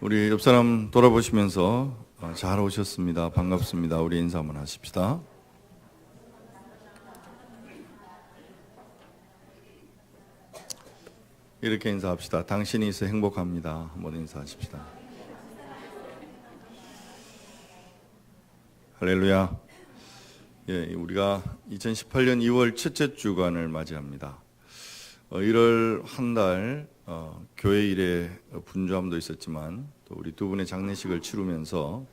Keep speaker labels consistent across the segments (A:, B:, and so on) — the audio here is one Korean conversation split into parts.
A: 우리 옆 사람 돌아보시면서 잘 오셨습니다. 반갑습니다. 우리 인사 한번 하십시다. 이렇게 인사합시다. 당신이 있어 행복합니다. 한번 인사하십시다. 할렐루야. 예, 우리가 2018년 2월 첫째 주간을 맞이합니다. 1월 한 달 교회 일에 분주함도 있었지만 또 우리 두 분의 장례식을 치르면서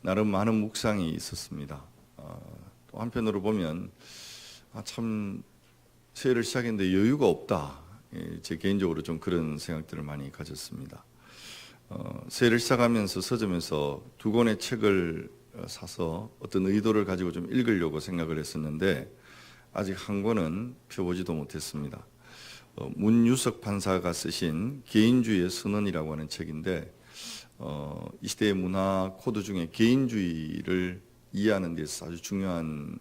A: 나름 많은 묵상이 있었습니다. 또 한편으로 보면 참 새해를 시작했는데 여유가 없다. 제 개인적으로 좀 그런 생각들을 많이 가졌습니다. 새해를 시작하면서 서점에서 두 권의 책을 사서 어떤 의도를 가지고 좀 읽으려고 생각을 했었는데 아직 한 권은 펴보지도 못했습니다. 문유석 판사가 쓰신 개인주의의 선언이라고 하는 책인데 이 시대의 문화 코드 중에 개인주의를 이해하는 데 있어서 아주 중요한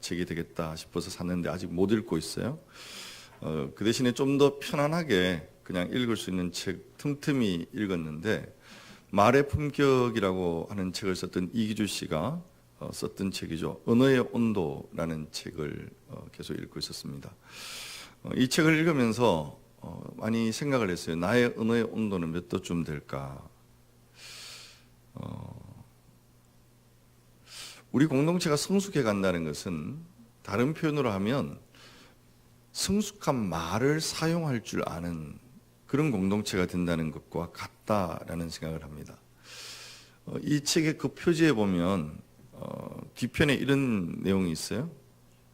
A: 책이 되겠다 싶어서 샀는데 아직 못 읽고 있어요. 그 대신에 좀 더 편안하게 그냥 읽을 수 있는 책 틈틈이 읽었는데 말의 품격이라고 하는 책을 썼던 이기주 씨가 썼던 책이죠. 언어의 온도라는 책을 계속 읽고 있었습니다. 이 책을 읽으면서 많이 생각을 했어요. 나의 언어의 온도는 몇 도쯤 될까? 우리 공동체가 성숙해 간다는 것은 다른 표현으로 하면 성숙한 말을 사용할 줄 아는 그런 공동체가 된다는 것과 같다라는 생각을 합니다. 이 책의 그 표지에 보면 뒤편에 이런 내용이 있어요.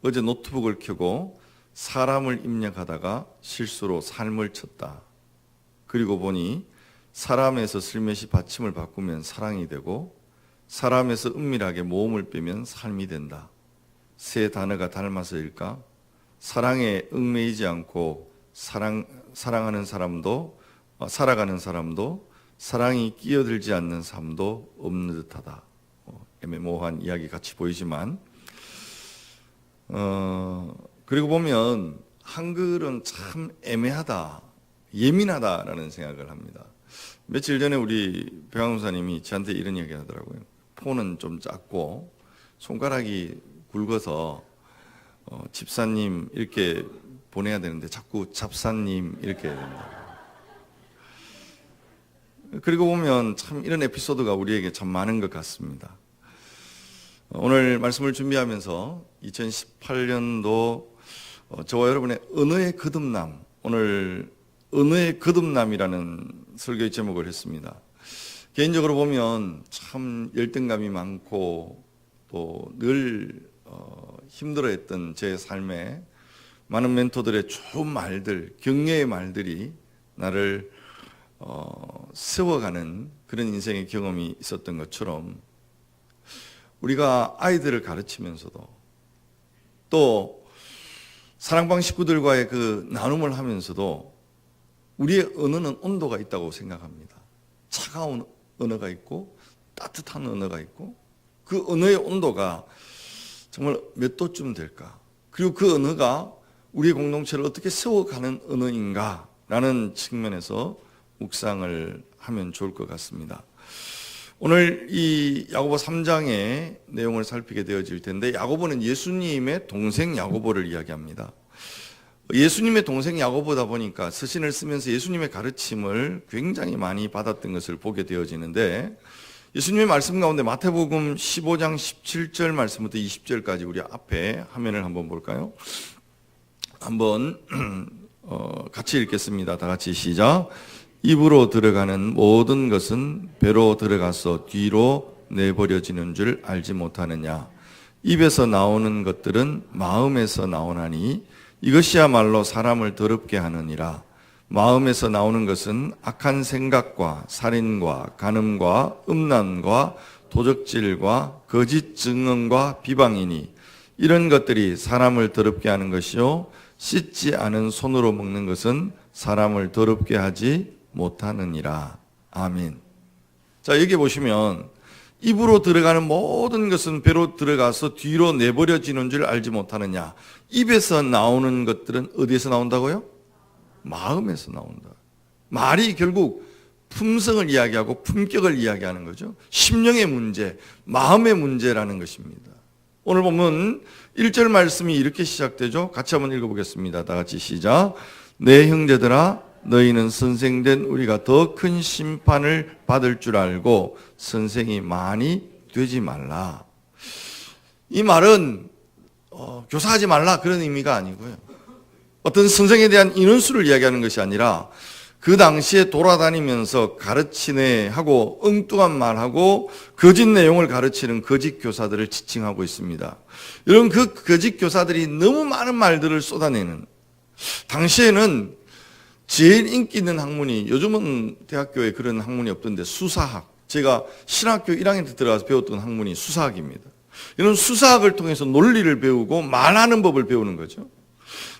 A: 어제 노트북을 켜고 사람을 입력하다가 실수로 삶을 쳤다. 그리고 보니 사람에서 슬며시 받침을 바꾸면 사랑이 되고 사람에서 은밀하게 모음을 빼면 삶이 된다. 세 단어가 닮아서일까? 사랑에 얽매이지 않고 사랑하는 사람도 살아가는 사람도 사랑이 끼어들지 않는 삶도 없는 듯하다. 애매모호한 이야기 같이 보이지만 그리고 보면 한글은 참 애매하다, 예민하다라는 생각을 합니다. 며칠 전에 우리 배강무사님이 저한테 이런 이야기 하더라고요. 폰은 좀 작고 손가락이 굵어서 집사님 이렇게 보내야 되는데 자꾸 잡사님 이렇게 해야 된다. 그리고 보면 참 이런 에피소드가 우리에게 참 많은 것 같습니다. 오늘 말씀을 준비하면서 2018년도 저와 여러분의 언어의 거듭남, 오늘 언어의 거듭남이라는 설교의 제목을 했습니다. 개인적으로 보면 참 열등감이 많고 또 늘 힘들어했던 제 삶에 많은 멘토들의 좋은 말들, 격려의 말들이 나를 세워가는 그런 인생의 경험이 있었던 것처럼 우리가 아이들을 가르치면서도 또 사랑방 식구들과의 그 나눔을 하면서도 우리의 언어는 온도가 있다고 생각합니다. 차가운 언어가 있고 따뜻한 언어가 있고 그 언어의 온도가 정말 몇 도쯤 될까? 그리고 그 언어가 우리의 공동체를 어떻게 세워가는 언어인가? 라는 측면에서 묵상을 하면 좋을 것 같습니다. 오늘 이 야고보 3장의 내용을 살피게 되어질 텐데 야고보는 예수님의 동생 야고보를 이야기합니다. 예수님의 동생 야고보다 보니까 서신을 쓰면서 예수님의 가르침을 굉장히 많이 받았던 것을 보게 되어지는데 예수님의 말씀 가운데 마태복음 15장 17절 말씀부터 20절까지 우리 앞에 화면을 한번 볼까요? 한번 같이 읽겠습니다. 다 같이 시작. 입으로 들어가는 모든 것은 배로 들어가서 뒤로 내버려지는 줄 알지 못하느냐. 입에서 나오는 것들은 마음에서 나오나니 이것이야말로 사람을 더럽게 하느니라. 마음에서 나오는 것은 악한 생각과 살인과 간음과 음란과 도적질과 거짓 증언과 비방이니 이런 것들이 사람을 더럽게 하는 것이요 씻지 않은 손으로 먹는 것은 사람을 더럽게 하지 못하느니라. 아멘. 자, 여기 보시면 입으로 들어가는 모든 것은 배로 들어가서 뒤로 내버려지는 줄 알지 못하느냐. 입에서 나오는 것들은 어디에서 나온다고요? 마음에서 나온다. 말이 결국 품성을 이야기하고 품격을 이야기하는 거죠. 심령의 문제, 마음의 문제라는 것입니다. 오늘 보면 1절 말씀이 이렇게 시작되죠. 같이 한번 읽어보겠습니다. 다 같이 시작. 내 형제들아 너희는 선생된 우리가 더 큰 심판을 받을 줄 알고 선생이 많이 되지 말라. 이 말은 교사하지 말라 그런 의미가 아니고요. 어떤 선생에 대한 인원수를 이야기하는 것이 아니라 그 당시에 돌아다니면서 가르치네 하고 엉뚱한 말하고 거짓 내용을 가르치는 거짓 교사들을 지칭하고 있습니다. 이런 그 거짓 교사들이 너무 많은 말들을 쏟아내는, 당시에는 제일 인기 있는 학문이, 요즘은 대학교에 그런 학문이 없던데 수사학, 제가 신학교 1학년 때 들어가서 배웠던 학문이 수사학입니다. 이런 수사학을 통해서 논리를 배우고 말하는 법을 배우는 거죠.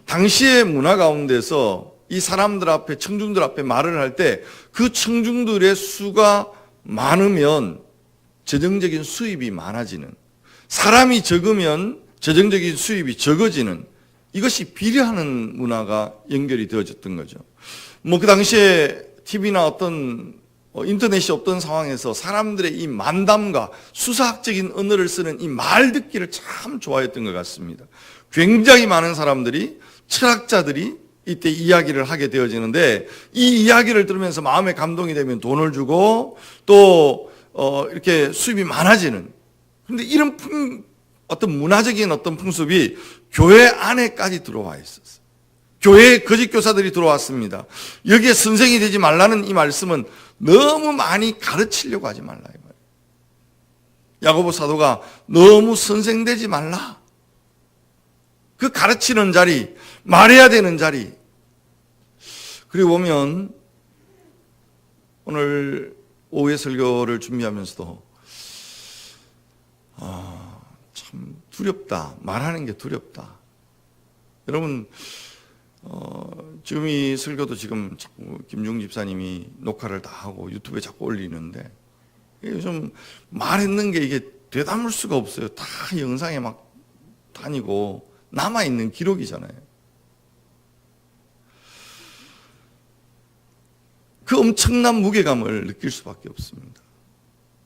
A: 당시의 문화 가운데서 이 사람들 앞에, 청중들 앞에 말을 할 때 그 청중들의 수가 많으면 재정적인 수입이 많아지는, 사람이 적으면 재정적인 수입이 적어지는, 이것이 비례하는 문화가 연결이 되어졌던 거죠. 뭐 그 당시에 TV나 어떤 인터넷이 없던 상황에서 사람들의 이 만담과 수사학적인 언어를 쓰는 이 말 듣기를 참 좋아했던 것 같습니다. 굉장히 많은 사람들이, 철학자들이 이때 이야기를 하게 되어지는데, 이 이야기를 들으면서 마음에 감동이 되면 돈을 주고 또 이렇게 수입이 많아지는, 그런데 이런 어떤 문화적인 어떤 풍습이 교회 안에까지 들어와 있었어요. 교회에 거짓 교사들이 들어왔습니다. 여기에 선생이 되지 말라는 이 말씀은 너무 많이 가르치려고 하지 말라 이 말이에요. 야고보 사도가 너무 선생 되지 말라. 그 가르치는 자리, 말해야 되는 자리. 그리고 보면 오늘 오후에 설교를 준비하면서도 참 두렵다. 말하는 게 두렵다. 여러분, 지금 이 설교도 지금 자꾸 김중 집사님이 녹화를 다 하고 유튜브에 자꾸 올리는데, 요즘 말했는 게 이게 되담을 수가 없어요. 다 영상에 막 다니고 남아있는 기록이잖아요. 그 엄청난 무게감을 느낄 수밖에 없습니다.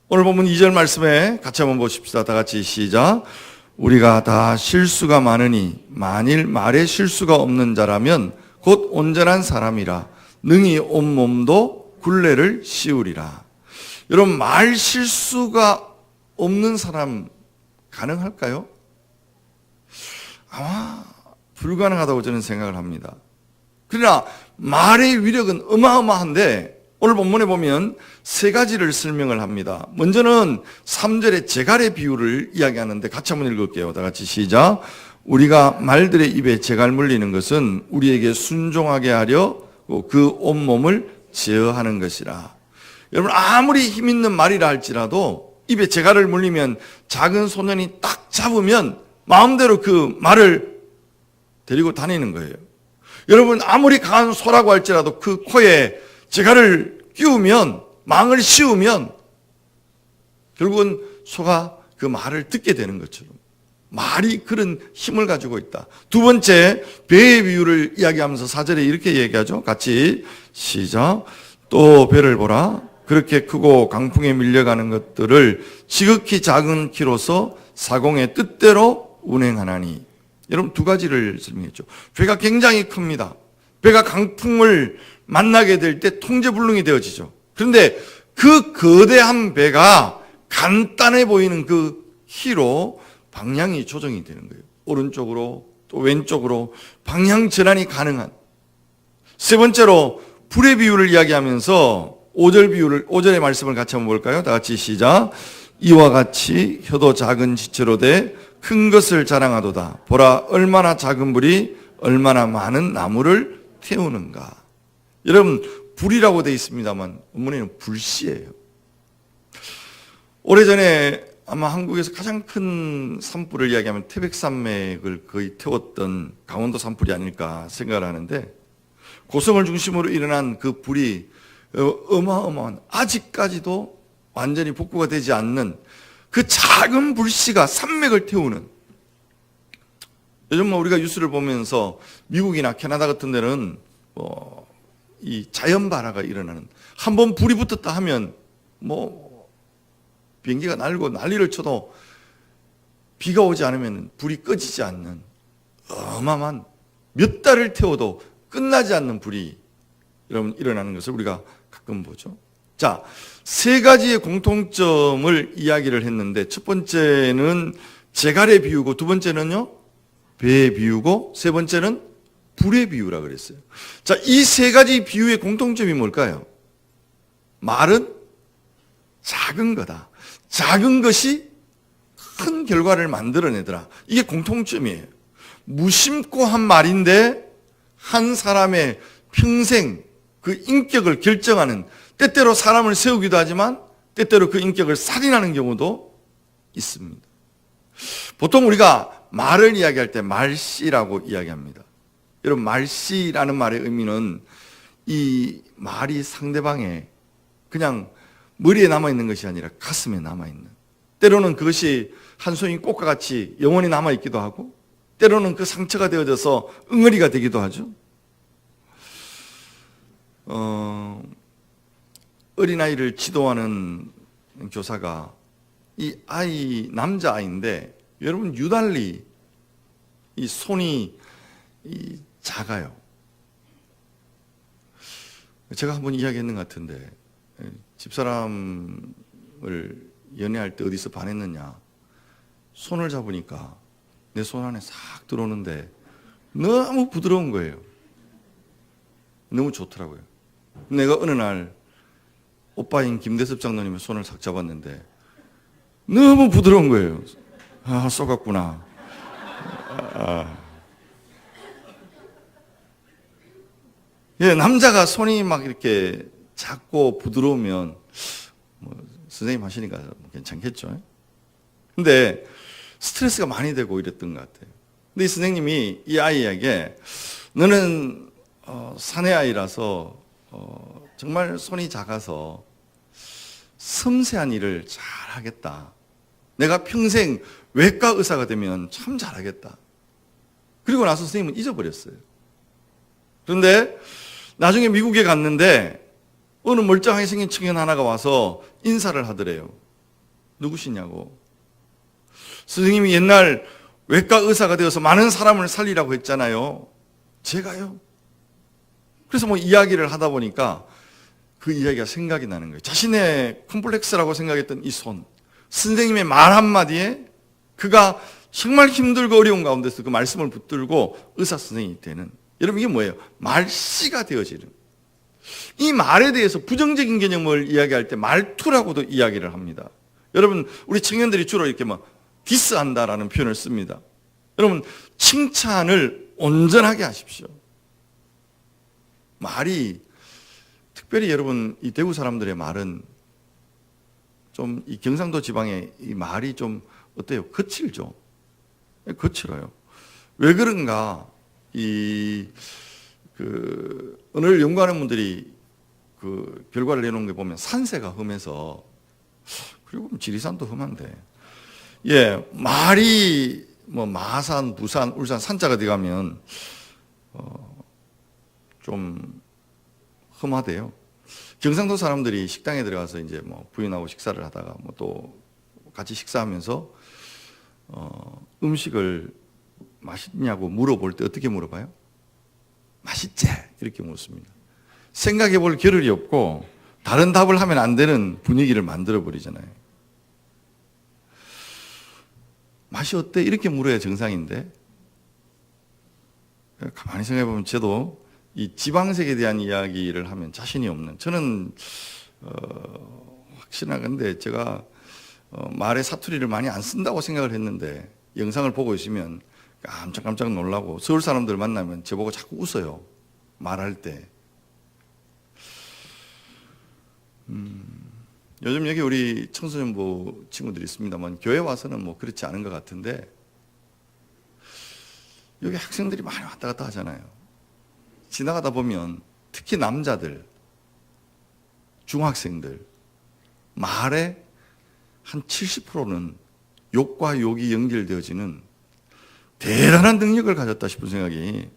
A: 오늘 보면 2절 말씀에 같이 한번 보십시다. 다 같이 시작. 우리가 다 실수가 많으니 만일 말에 실수가 없는 자라면 곧 온전한 사람이라 능히 온몸도 굴레를 씌우리라. 여러분, 말 실수가 없는 사람 가능할까요? 아마 불가능하다고 저는 생각을 합니다. 그러나 말의 위력은 어마어마한데, 오늘 본문에 보면 세 가지를 설명을 합니다. 먼저는 3절의 재갈의 비유를 이야기하는데 같이 한번 읽을게요. 다 같이 시작. 우리가 말들의 입에 재갈 물리는 것은 우리에게 순종하게 하려 그 온몸을 제어하는 것이라. 여러분, 아무리 힘 있는 말이라 할지라도 입에 재갈을 물리면 작은 소년이 딱 잡으면 마음대로 그 말을 데리고 다니는 거예요. 여러분, 아무리 강한 소라고 할지라도 그 코에 재갈을 끼우면, 망을 씌우면 결국은 소가 그 말을 듣게 되는 것처럼 말이 그런 힘을 가지고 있다. 두 번째, 배의 비유를 이야기하면서 4절에 이렇게 얘기하죠. 같이 시작. 또 배를 보라. 그렇게 크고 강풍에 밀려가는 것들을 지극히 작은 키로서 사공의 뜻대로 운행하나니. 여러분, 두 가지를 설명했죠. 배가 굉장히 큽니다. 배가 강풍을 만나게 될 때 통제불능이 되어지죠. 그런데 그 거대한 배가 간단해 보이는 그 키로 방향이 조정이 되는 거예요. 오른쪽으로 또 왼쪽으로 방향 전환이 가능한. 세 번째로 불의 비유를 이야기하면서 5절의 말씀을 같이 한번 볼까요? 다 같이 시작. 이와 같이 혀도 작은 지체로 돼 큰 것을 자랑하도다. 보라, 얼마나 작은 불이 얼마나 많은 나무를 태우는가. 여러분, 불이라고 되어 있습니다만 원문에는 불씨예요. 오래전에 아마 한국에서 가장 큰 산불을 이야기하면 태백산맥을 거의 태웠던 강원도 산불이 아닐까 생각을 하는데, 고성을 중심으로 일어난 그 불이 어마어마한, 아직까지도 완전히 복구가 되지 않는 그 작은 불씨가 산맥을 태우는. 요즘 우리가 뉴스를 보면서 미국이나 캐나다 같은 데는 이 자연 발화가 일어나는, 한번 불이 붙었다 하면 뭐 비행기가 날고 난리를 쳐도 비가 오지 않으면 불이 꺼지지 않는 어마어마한 몇 달을 태워도 끝나지 않는 불이 여러분 일어나는 것을 우리가 가끔 보죠. 자, 세 가지의 공통점을 이야기를 했는데 첫 번째는 재갈에 비유고 두 번째는요 배에 비유고 세 번째는 불에 비유라 그랬어요. 자, 이 세 가지 비유의 공통점이 뭘까요? 말은 작은 거다. 작은 것이 큰 결과를 만들어내더라. 이게 공통점이에요. 무심코 한 말인데 한 사람의 평생 그 인격을 결정하는, 때때로 사람을 세우기도 하지만 때때로 그 인격을 살인하는 경우도 있습니다. 보통 우리가 말을 이야기할 때 말씨라고 이야기합니다. 여러분, 말씨라는 말의 의미는 이 말이 상대방의 그냥 머리에 남아있는 것이 아니라 가슴에 남아있는, 때로는 그것이 한 송이 꽃과 같이 영원히 남아있기도 하고 때로는 그 상처가 되어져서 응어리가 되기도 하죠. 어린아이를 지도하는 교사가 이 아이, 남자아이인데 여러분 유달리 이 손이 작아요. 제가 한번 이야기했는 것 같은데 집사람을 연애할 때 어디서 반했느냐, 손을 잡으니까 내 손 안에 싹 들어오는데 너무 부드러운 거예요. 너무 좋더라고요. 내가 어느 날 오빠인 김대섭 장로님의 손을 싹 잡았는데 너무 부드러운 거예요. 아, 쏘갔구나. 예, 남자가 손이 막 이렇게 작고 부드러우면 뭐 선생님 하시니까 괜찮겠죠. 근데 스트레스가 많이 되고 이랬던 것 같아요. 근데 이 선생님이 이 아이에게 너는 사내 아이라서 정말 손이 작아서 섬세한 일을 잘 하겠다. 내가 평생 외과 의사가 되면 참 잘하겠다. 그리고 나서 선생님은 잊어버렸어요. 그런데 나중에 미국에 갔는데 어느 멀쩡하게 생긴 청년 하나가 와서 인사를 하더래요. 누구시냐고. 선생님이 옛날 외과 의사가 되어서 많은 사람을 살리라고 했잖아요. 제가요? 그래서 뭐 이야기를 하다 보니까 그 이야기가 생각이 나는 거예요. 자신의 컴플렉스라고 생각했던 이 손, 선생님의 말 한마디에 그가 정말 힘들고 어려운 가운데서 그 말씀을 붙들고 의사 선생님이 되는, 여러분 이게 뭐예요? 말씨가 되어지는. 이 말에 대해서 부정적인 개념을 이야기할 때 말투라고도 이야기를 합니다. 여러분, 우리 청년들이 주로 이렇게 막 디스한다라는 표현을 씁니다. 여러분, 칭찬을 온전하게 하십시오. 말이, 특별히 여러분 이 대구 사람들의 말은 좀 이 경상도 지방의 이 말이 좀 어때요? 거칠죠. 거칠어요. 왜 그런가? 오늘 연구하는 분들이 그 결과를 내놓은 게 보면 산세가 험해서, 그리고 지리산도 험한데, 예, 말이 뭐 마산, 부산, 울산 산자가 돼가면 좀 험하대요. 경상도 사람들이 식당에 들어가서 이제 뭐 부인하고 식사를 하다가 뭐 또 같이 식사하면서 음식을 맛있냐고 물어볼 때 어떻게 물어봐요? 맛있지? 이렇게 묻습니다. 생각해 볼 겨를이 없고 다른 답을 하면 안 되는 분위기를 만들어 버리잖아요. 맛이 어때? 이렇게 물어야 정상인데, 가만히 생각해 보면 저도 이 지방색에 대한 이야기를 하면 자신이 없는, 저는 확신하건데 제가 말에 사투리를 많이 안 쓴다고 생각을 했는데 영상을 보고 있으면 깜짝깜짝 놀라고, 서울 사람들 만나면 저보고 자꾸 웃어요. 말할 때. 요즘 여기 우리 청소년부 친구들이 있습니다만 교회 와서는 뭐 그렇지 않은 것 같은데 여기 학생들이 많이 왔다 갔다 하잖아요. 지나가다 보면 특히 남자들, 중학생들 말에 한 70%는 욕과 욕이 연결되어지는 대단한 능력을 가졌다 싶은 생각이.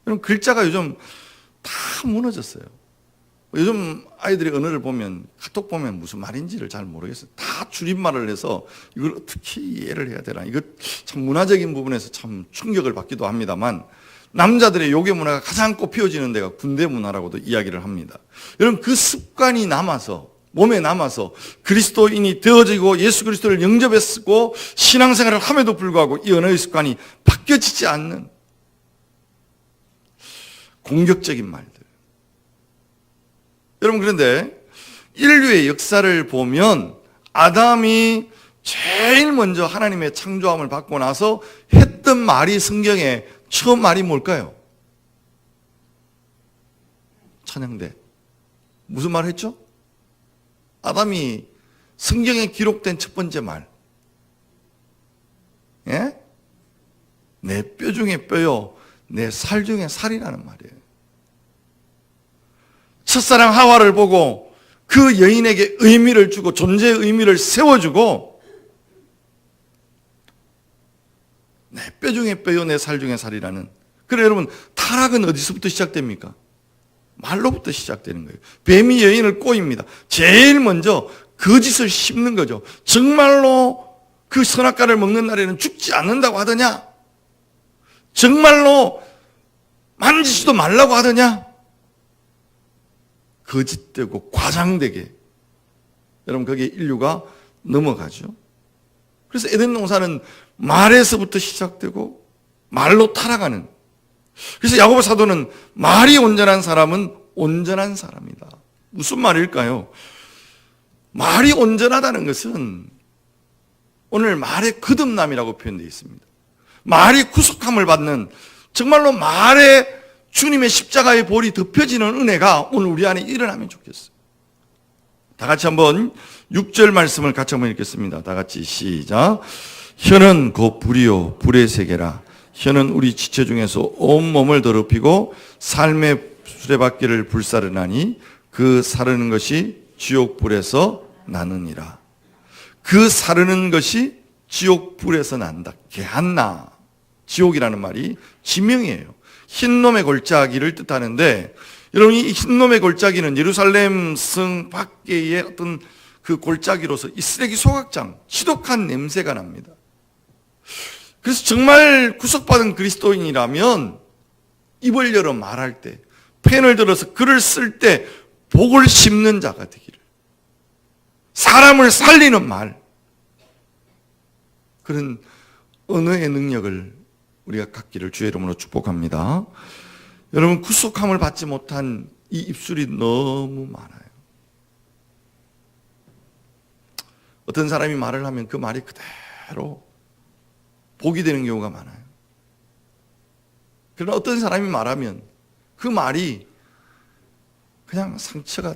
A: 여러분, 글자가 요즘 다 무너졌어요. 요즘 아이들의 언어를 보면 카톡 보면 무슨 말인지를 잘 모르겠어요. 다 줄임말을 해서 이걸 어떻게 이해를 해야 되나. 이거 참 문화적인 부분에서 참 충격을 받기도 합니다만 남자들의 요괴 문화가 가장 꽃피워지는 데가 군대 문화라고도 이야기를 합니다. 여러분 그 습관이 남아서 몸에 남아서 그리스도인이 되어지고 예수 그리스도를 영접했고 신앙생활을 함에도 불구하고 이 언어의 습관이 바뀌어지지 않는 공격적인 말들. 여러분 그런데 인류의 역사를 보면 아담이 제일 먼저 하나님의 창조함을 받고 나서 했던 말이 성경에 처음 말이 뭘까요? 찬양대. 무슨 말 했죠? 아담이 성경에 기록된 첫 번째 말. 예? 내 뼈 중에 뼈요, 내 살 중에 살이라는 말이에요. 첫사랑 하와를 보고 그 여인에게 의미를 주고 존재의 의미를 세워주고 내 뼈 중에 뼈요, 내 살 중에 살이라는. 그래 여러분 타락은 어디서부터 시작됩니까? 말로부터 시작되는 거예요. 뱀이 여인을 꼬입니다. 제일 먼저 거짓을 심는 거죠. 정말로 그 선악과를 먹는 날에는 죽지 않는다고 하더냐? 정말로 만지지도 말라고 하더냐? 거짓되고 과장되게 여러분 거기에 인류가 넘어가죠. 그래서 에덴 농사는 말에서부터 시작되고 말로 타락하는. 그래서 야고보 사도는 말이 온전한 사람은 온전한 사람이다. 무슨 말일까요? 말이 온전하다는 것은 오늘 말의 거듭남이라고 표현되어 있습니다. 말이 구속함을 받는 정말로 말에 주님의 십자가의 볼이 덮여지는 은혜가 오늘 우리 안에 일어나면 좋겠어요. 다 같이 한번 6절 말씀을 같이 한번 읽겠습니다. 다 같이 시작. 혀는 곧 불이요 불의 세계라. 혀는 우리 지체 중에서 온몸을 더럽히고 삶의 수레바퀴를 불사르나니 그 사르는 것이 지옥불에서 나느니라. 그 사르는 것이 지옥불에서 난다. 게한나. 지옥이라는 말이 지명이에요. 흰놈의 골짜기를 뜻하는데 여러분 이 흰놈의 골짜기는 예루살렘 성 밖의 어떤 그 골짜기로서 이 쓰레기 소각장, 지독한 냄새가 납니다. 그래서 정말 구속받은 그리스도인이라면 입을 열어 말할 때, 펜을 들어서 글을 쓸 때 복을 심는 자가 되기를, 사람을 살리는 말, 그런 언어의 능력을 우리가 갖기를 주의 이름으로 축복합니다. 여러분 구속함을 받지 못한 이 입술이 너무 많아요. 어떤 사람이 말을 하면 그 말이 그대로 복이 되는 경우가 많아요. 그러나 어떤 사람이 말하면 그 말이 그냥 상처가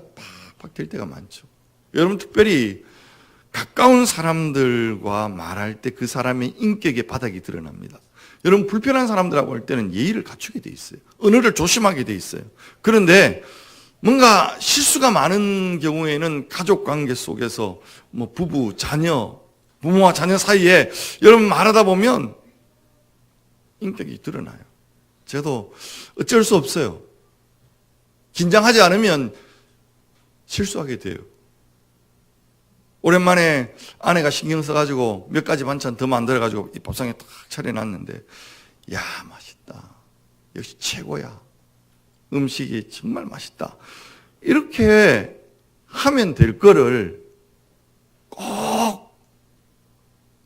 A: 팍팍 될 때가 많죠. 여러분 특별히 가까운 사람들과 말할 때 그 사람의 인격의 바닥이 드러납니다. 여러분 불편한 사람들하고 할 때는 예의를 갖추게 돼 있어요. 언어를 조심하게 돼 있어요. 그런데 뭔가 실수가 많은 경우에는 가족 관계 속에서 뭐 부부, 자녀, 부모와 자녀 사이에 여러분 말하다 보면 인격이 드러나요. 저도 어쩔 수 없어요. 긴장하지 않으면 실수하게 돼요. 오랜만에 아내가 신경 써가지고 몇 가지 반찬 더 만들어가지고 이 밥상에 딱 차려놨는데, 야, 맛있다. 역시 최고야. 음식이 정말 맛있다. 이렇게 하면 될 거를 꼭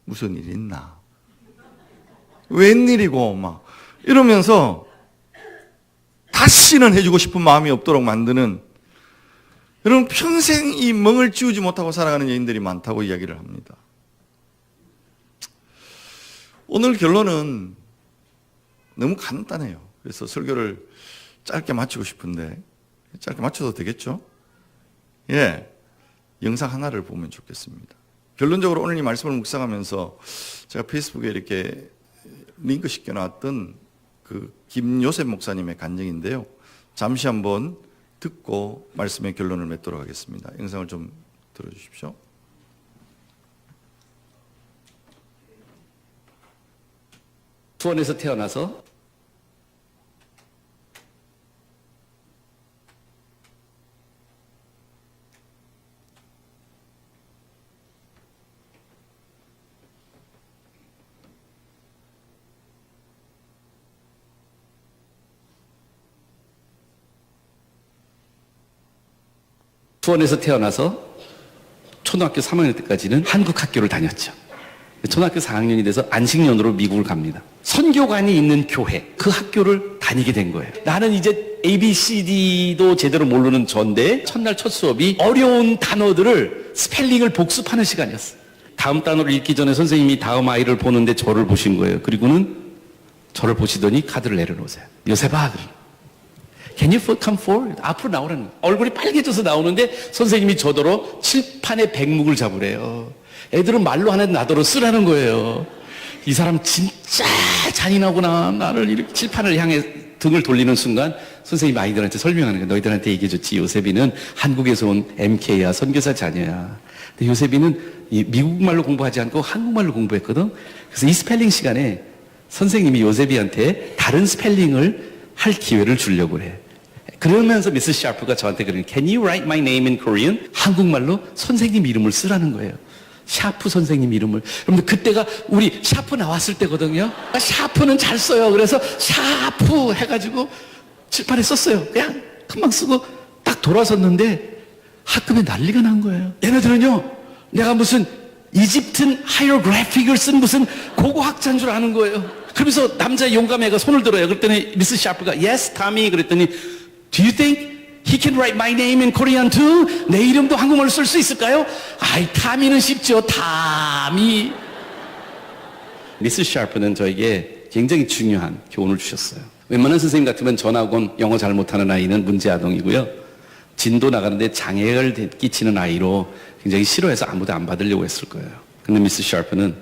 A: 무슨 일 있나? 웬일이고 막 이러면서 다시는 해주고 싶은 마음이 없도록 만드는, 여러분 평생 이 멍을 찌우지 못하고 살아가는 여인들이 많다고 이야기를 합니다. 오늘 결론은 너무 간단해요. 그래서 설교를 짧게 마치고 싶은데 짧게 마쳐도 되겠죠? 예, 영상 하나를 보면 좋겠습니다. 결론적으로 오늘 이 말씀을 묵상하면서 제가 페이스북에 이렇게 링크 시켜놨던 그 김요셉 목사님의 간증인데요. 잠시 한번 듣고 말씀의 결론을 맺도록 하겠습니다. 영상을 좀 들어주십시오.
B: 수원에서 태어나서 수원에서 태어나서 초등학교 3학년 때까지는 한국 학교를 다녔죠. 초등학교 4학년이 돼서 안식년으로 미국을 갑니다. 선교관이 있는 교회, 그 학교를 다니게 된 거예요. 나는 이제 ABCD도 제대로 모르는 전데 첫날 첫 수업이 어려운 단어들을 스펠링을 복습하는 시간이었어요. 다음 단어를 읽기 전에 선생님이 다음 아이를 보는데 저를 보신 거예요. 그리고는 저를 보시더니 카드를 내려놓으세요. 요셉아, Can you come forward? 앞으로 나오라는 거예요. 얼굴이 빨개져서 나오는데 선생님이 저더러 칠판에 백묵을 잡으래요. 애들은 말로 하는 나더러 쓰라는 거예요. 이 사람 진짜 잔인하구나. 나를 이렇게 칠판을 향해 등을 돌리는 순간 선생님이 아이들한테 설명하는 거예요. 너희들한테 얘기해줬지. 요셉이는 한국에서 온 MK야. 선교사 자녀야. 근데 요셉이는 미국말로 공부하지 않고 한국말로 공부했거든. 그래서 이 스펠링 시간에 선생님이 요셉이한테 다른 스펠링을 할 기회를 주려고 해. 그러면서 미스 샤프가 저한테 그러는 Can you write my name in Korean? 한국말로 선생님 이름을 쓰라는 거예요. 샤프 선생님 이름을. 여러분들 그때가 우리 샤프 나왔을 때거든요. 샤프는 잘 써요. 그래서 샤프 해가지고 칠판에 썼어요. 그냥 금방 쓰고 딱 돌아섰는데 학급에 난리가 난 거예요. 얘네들은요, 내가 무슨 이집트 하이어그래픽을 쓴 무슨 고고학자인 줄 아는 거예요. 그러면서 남자 용감애가 손을 들어요. 그랬더니 미스 샤프가 Yes, Tommy. 그랬더니 Do you think he can write my name in Korean too? 내 이름도 한국말로 쓸 수 있을까요? 아이, 타미는 쉽죠. 타미. 미스 샤프는 저에게 굉장히 중요한 교훈을 주셨어요. 웬만한 선생님 같으면 전학원 영어 잘 못하는 아이는 문제 아동이고요. 진도 나가는데 장애를 끼치는 아이로 굉장히 싫어해서 아무도 안 받으려고 했을 거예요. 근데 미스 샤프는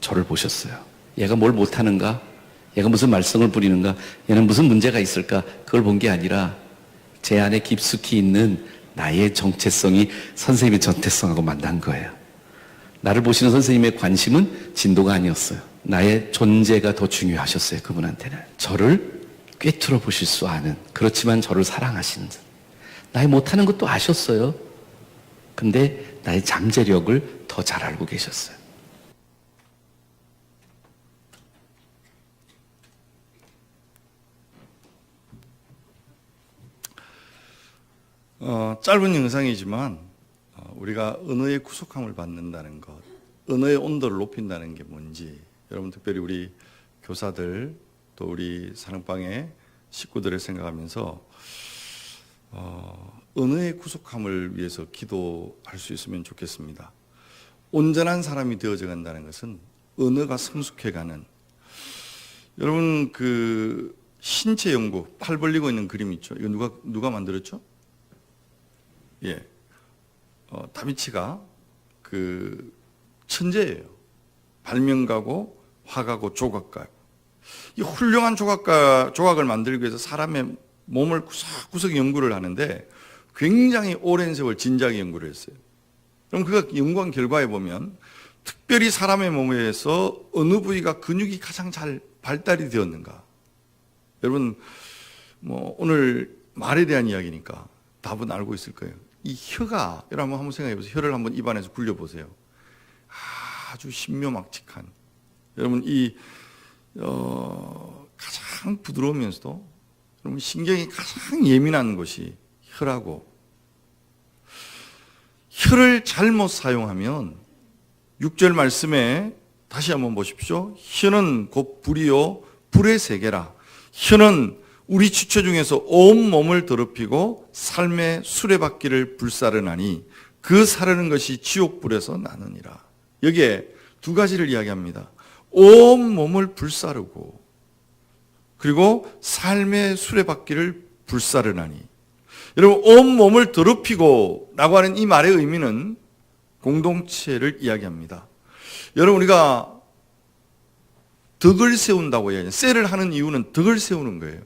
B: 저를 보셨어요. 얘가 뭘 못하는가? 얘가 무슨 말썽을 부리는가? 얘는 무슨 문제가 있을까? 그걸 본 게 아니라 제 안에 깊숙이 있는 나의 정체성이 선생님의 정체성하고 만난 거예요. 나를 보시는 선생님의 관심은 진도가 아니었어요. 나의 존재가 더 중요하셨어요. 그분한테는. 저를 꿰뚫어 보실 수 아는, 그렇지만 저를 사랑하시는, 나의 못하는 것도 아셨어요. 근데 나의 잠재력을 더 잘 알고 계셨어요.
A: 짧은 영상이지만 우리가 언어의 구속함을 받는다는 것, 언어의 온도를 높인다는 게 뭔지, 여러분 특별히 우리 교사들 또 우리 사랑방의 식구들을 생각하면서 언어의 구속함을 위해서 기도할 수 있으면 좋겠습니다. 온전한 사람이 되어져 간다는 것은 언어가 성숙해가는, 여러분 그 신체 연구, 팔 벌리고 있는 그림 있죠? 이거 누가 만들었죠? 예, 다빈치가 그 천재예요. 발명가고 화가고 조각가요. 이 훌륭한 조각을 만들기 위해서 사람의 몸을 구석구석 연구를 하는데 굉장히 오랜 세월 진지하게 연구를 했어요. 그럼 그가 연구한 결과에 보면 특별히 사람의 몸에서 어느 부위가 근육이 가장 잘 발달이 되었는가. 여러분 뭐 오늘 말에 대한 이야기니까 답은 알고 있을 거예요. 이 혀가, 여러분 한번 생각해 보세요. 혀를 한번 입안에서 굴려보세요. 아주 신묘막측한, 여러분 이 가장 부드러우면서도 여러분 신경이 가장 예민한 것이 혀라고. 혀를 잘못 사용하면 6절 말씀에 다시 한번 보십시오. 혀는 곧 불이요 불의 세계라. 혀는 우리 주체 중에서 온 몸을 더럽히고 삶의 수레바퀴를 불사르나니 그 사르는 것이 지옥불에서 나느니라. 여기에 두 가지를 이야기합니다. 온 몸을 불사르고 그리고 삶의 수레바퀴를 불사르나니. 여러분 온 몸을 더럽히고 라고 하는 이 말의 의미는 공동체를 이야기합니다. 여러분 우리가 덕을 세운다고 해야죠. 셀을 하는 이유는 덕을 세우는 거예요.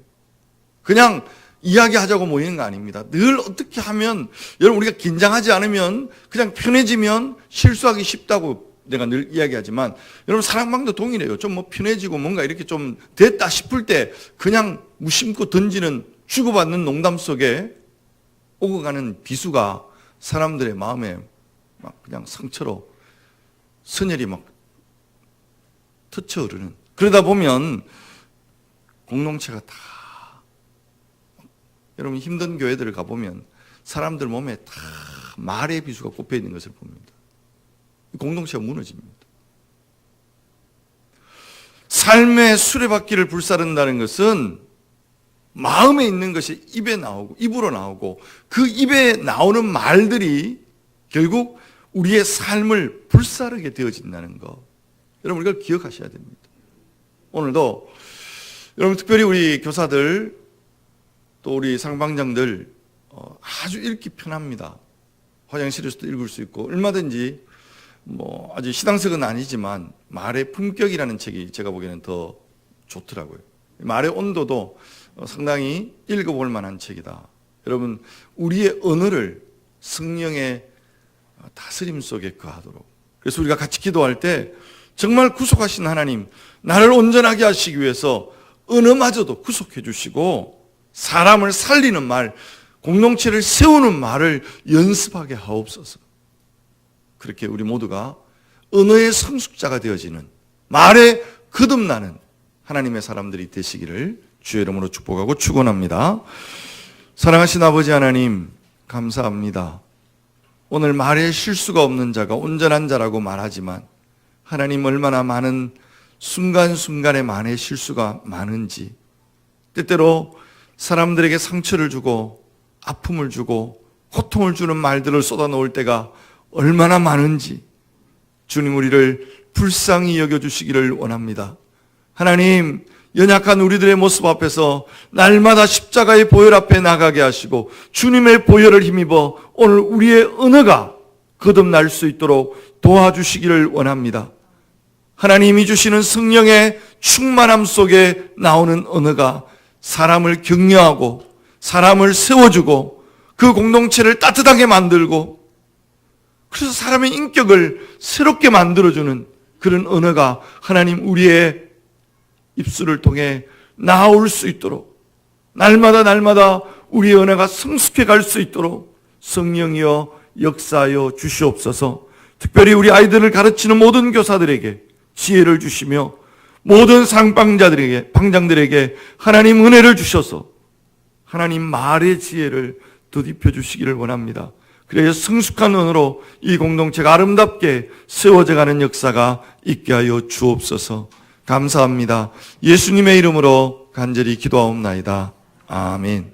A: 그냥 이야기하자고 모이는 거 아닙니다. 늘 어떻게 하면, 여러분 우리가 긴장하지 않으면 그냥 편해지면 실수하기 쉽다고 내가 늘 이야기하지만, 여러분 사랑방도 동일해요. 좀 뭐 편해지고 뭔가 이렇게 좀 됐다 싶을 때 그냥 무심코 던지는 주고받는 농담 속에 오고 가는 비수가 사람들의 마음에 막 그냥 상처로 선혈이 막 터쳐 흐르는, 그러다 보면 공동체가 다, 여러분 힘든 교회들을 가보면 사람들 몸에 다 말의 비수가 꼽혀 있는 것을 봅니다. 공동체가 무너집니다. 삶의 수레바퀴를 불사른다는 것은 마음에 있는 것이 입에 나오고 입으로 나오고 그 입에 나오는 말들이 결국 우리의 삶을 불사르게 되어진다는 것. 여러분 이걸 기억하셔야 됩니다. 오늘도 여러분 특별히 우리 교사들 또 우리 상방장들 아주 읽기 편합니다. 화장실에서도 읽을 수 있고 얼마든지 아주 시당석은 아니지만 말의 품격이라는 책이 제가 보기에는 더 좋더라고요. 말의 온도도 상당히 읽어볼 만한 책이다. 여러분 우리의 언어를 성령의 다스림 속에 거하도록. 그래서 우리가 같이 기도할 때 정말 구속하신 하나님, 나를 온전하게 하시기 위해서 언어마저도 구속해 주시고 사람을 살리는 말, 공동체를 세우는 말을 연습하게 하옵소서. 그렇게 우리 모두가 언어의 성숙자가 되어지는, 말에 거듭나는 하나님의 사람들이 되시기를 주의 이름으로 축복하고 축원합니다. 사랑하신 아버지 하나님 감사합니다. 오늘 말에 실수가 없는 자가 온전한 자라고 말하지만 하나님 얼마나 많은 순간순간에 말에 실수가 많은지, 때때로 사람들에게 상처를 주고 아픔을 주고 고통을 주는 말들을 쏟아놓을 때가 얼마나 많은지 주님 우리를 불쌍히 여겨주시기를 원합니다. 하나님 연약한 우리들의 모습 앞에서 날마다 십자가의 보혈 앞에 나가게 하시고 주님의 보혈을 힘입어 오늘 우리의 언어가 거듭날 수 있도록 도와주시기를 원합니다. 하나님이 주시는 성령의 충만함 속에 나오는 언어가 사람을 격려하고 사람을 세워주고 그 공동체를 따뜻하게 만들고 그래서 사람의 인격을 새롭게 만들어주는 그런 언어가 하나님 우리의 입술을 통해 나올 수 있도록 날마다 우리의 언어가 성숙해 갈 수 있도록 성령이여 역사하여 주시옵소서. 특별히 우리 아이들을 가르치는 모든 교사들에게 지혜를 주시며 모든 상방자들에게 방장들에게 하나님 은혜를 주셔서 하나님 말의 지혜를 덧입혀 주시기를 원합니다. 그래서 성숙한 언어로 이 공동체가 아름답게 세워져 가는 역사가 있게 하여 주옵소서. 감사합니다. 예수님의 이름으로 간절히 기도하옵나이다. 아멘.